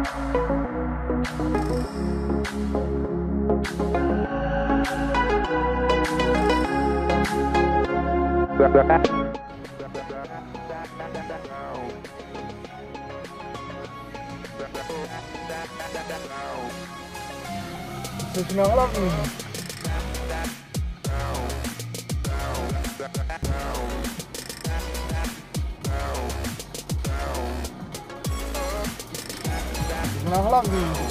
Jsi na hlavní. Jsi na hlavní.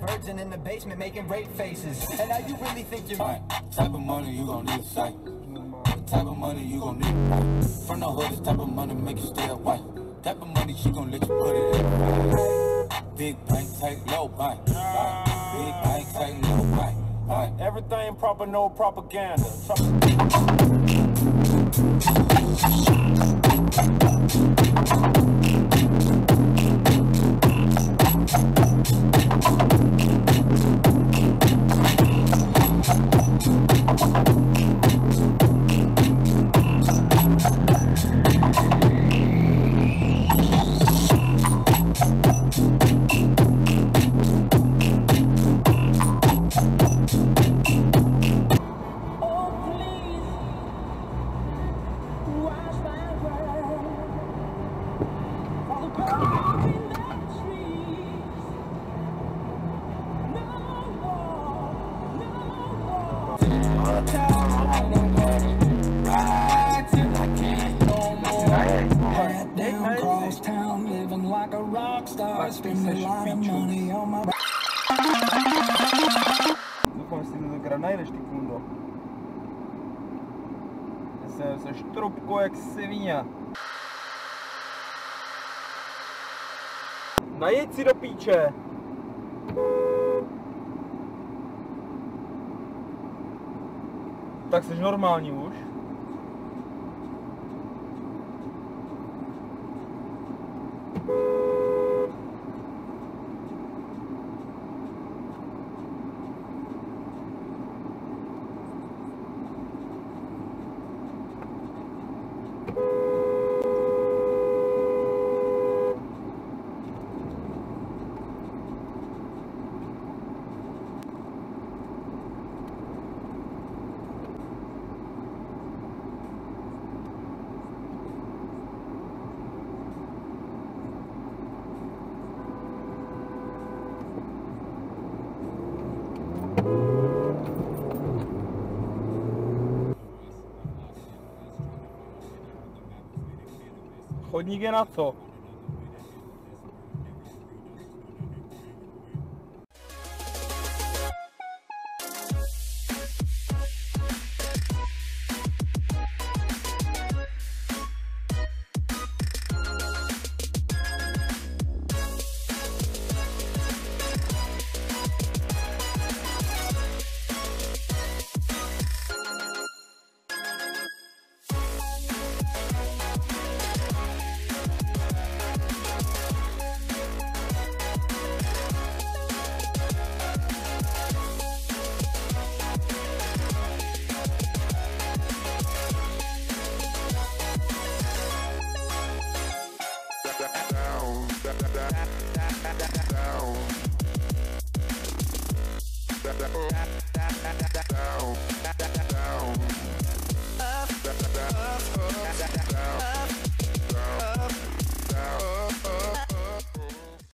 virgin in the basement making rape faces. And now you really think you're right. Type of money you gon' need a sight. Type of money you gon' need a right. From the hood, this type of money make you stay white. Type of money she gon' let you put it in right. Big bank, take low bank. Big bank, take low bank. Everything proper, no propaganda. Doufám, že si to tenkrát najdeš, ty kundo. Jsi trubko jak svině. Najeď si do píče. Tak jsi normální už. Chodník je na co? Down.